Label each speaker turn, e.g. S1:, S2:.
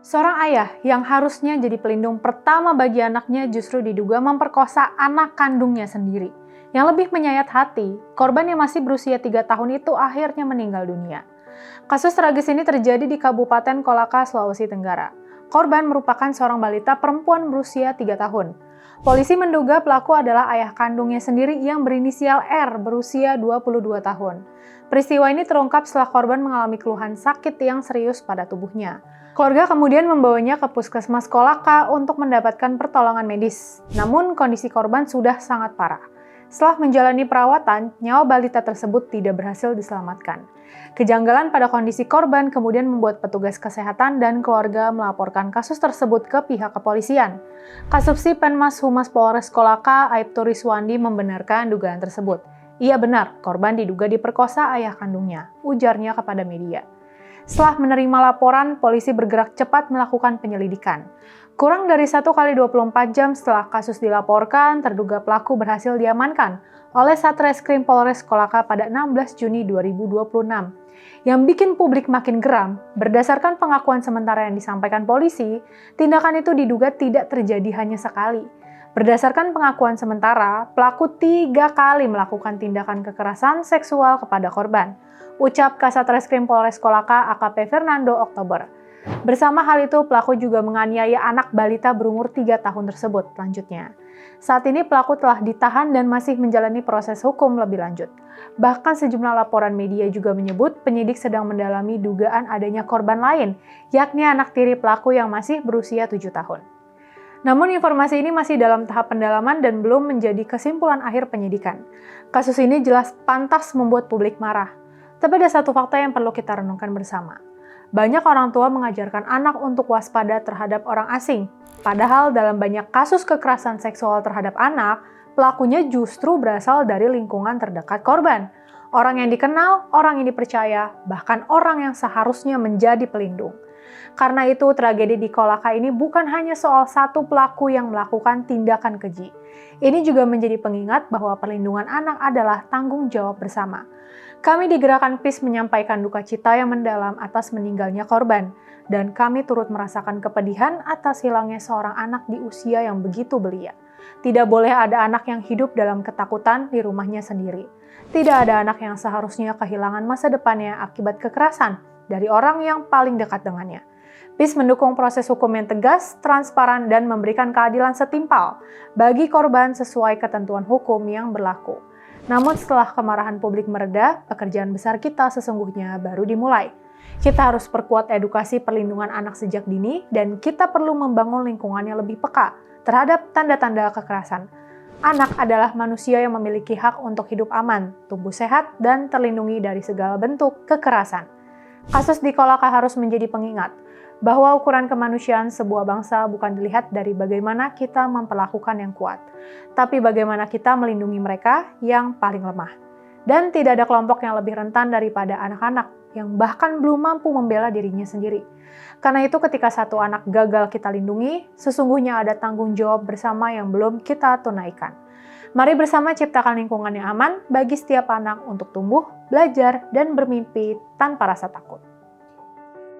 S1: Seorang ayah yang harusnya jadi pelindung pertama bagi anaknya justru diduga memperkosa anak kandungnya sendiri. Yang lebih menyayat hati, korban yang masih berusia 3 tahun itu akhirnya meninggal dunia. Kasus tragis ini terjadi di Kabupaten Kolaka, Sulawesi Tenggara. Korban merupakan seorang balita perempuan berusia 3 tahun. Polisi menduga pelaku adalah ayah kandungnya sendiri yang berinisial R berusia 22 tahun. Peristiwa ini terungkap setelah korban mengalami keluhan sakit yang serius pada tubuhnya. Keluarga kemudian membawanya ke Puskesmas Kolaka untuk mendapatkan pertolongan medis. Namun kondisi korban sudah sangat parah. Setelah menjalani perawatan, nyawa balita tersebut tidak berhasil diselamatkan. Kejanggalan pada kondisi korban kemudian membuat petugas kesehatan dan keluarga melaporkan kasus tersebut ke pihak kepolisian. Kasubsi Penmas Humas Polres Kolaka, Aibtu Riswandi membenarkan dugaan tersebut. Ia benar, korban diduga diperkosa ayah kandungnya, ujarnya kepada media. Setelah menerima laporan, polisi bergerak cepat melakukan penyelidikan. Kurang dari 1x24 jam setelah kasus dilaporkan, terduga pelaku berhasil diamankan oleh Satreskrim Polres Kolaka pada 16 Juni 2026. Yang bikin publik makin geram, berdasarkan pengakuan sementara yang disampaikan polisi, tindakan itu diduga tidak terjadi hanya sekali. Berdasarkan pengakuan sementara, pelaku 3 kali melakukan tindakan kekerasan seksual kepada korban. Ucap Kasat Reskrim Polres Kolaka AKP Fernando Oktober. Bersama hal itu, pelaku juga menganiaya anak balita berumur 3 tahun tersebut, lanjutnya. Saat ini pelaku telah ditahan dan masih menjalani proses hukum lebih lanjut. Bahkan sejumlah laporan media juga menyebut penyidik sedang mendalami dugaan adanya korban lain, yakni anak tiri pelaku yang masih berusia 7 tahun. Namun informasi ini masih dalam tahap pendalaman dan belum menjadi kesimpulan akhir penyidikan. Kasus ini jelas pantas membuat publik marah. Tapi ada satu fakta yang perlu kita renungkan bersama. Banyak orang tua mengajarkan anak untuk waspada terhadap orang asing. Padahal dalam banyak kasus kekerasan seksual terhadap anak, pelakunya justru berasal dari lingkungan terdekat korban. Orang yang dikenal, orang yang dipercaya, bahkan orang yang seharusnya menjadi pelindung. Karena itu, tragedi di Kolaka ini bukan hanya soal satu pelaku yang melakukan tindakan keji. Ini juga menjadi pengingat bahwa perlindungan anak adalah tanggung jawab bersama. Kami di Gerakan PIS menyampaikan duka cita yang mendalam atas meninggalnya korban, dan kami turut merasakan kepedihan atas hilangnya seorang anak di usia yang begitu belia. Tidak boleh ada anak yang hidup dalam ketakutan di rumahnya sendiri. Tidak ada anak yang seharusnya kehilangan masa depannya akibat kekerasan dari orang yang paling dekat dengannya. PIS mendukung proses hukum yang tegas, transparan, dan memberikan keadilan setimpal bagi korban sesuai ketentuan hukum yang berlaku. Namun setelah kemarahan publik mereda, pekerjaan besar kita sesungguhnya baru dimulai. Kita harus perkuat edukasi perlindungan anak sejak dini dan kita perlu membangun lingkungan yang lebih peka terhadap tanda-tanda kekerasan. Anak adalah manusia yang memiliki hak untuk hidup aman, tumbuh sehat, dan terlindungi dari segala bentuk kekerasan. Kasus di Kolaka harus menjadi pengingat bahwa ukuran kemanusiaan sebuah bangsa bukan dilihat dari bagaimana kita memperlakukan yang kuat, tapi bagaimana kita melindungi mereka yang paling lemah. Dan tidak ada kelompok yang lebih rentan daripada anak-anak yang bahkan belum mampu membela dirinya sendiri. Karena itu ketika satu anak gagal kita lindungi, sesungguhnya ada tanggung jawab bersama yang belum kita tunaikan. Mari bersama ciptakan lingkungan yang aman bagi setiap anak untuk tumbuh, belajar, dan bermimpi tanpa rasa takut.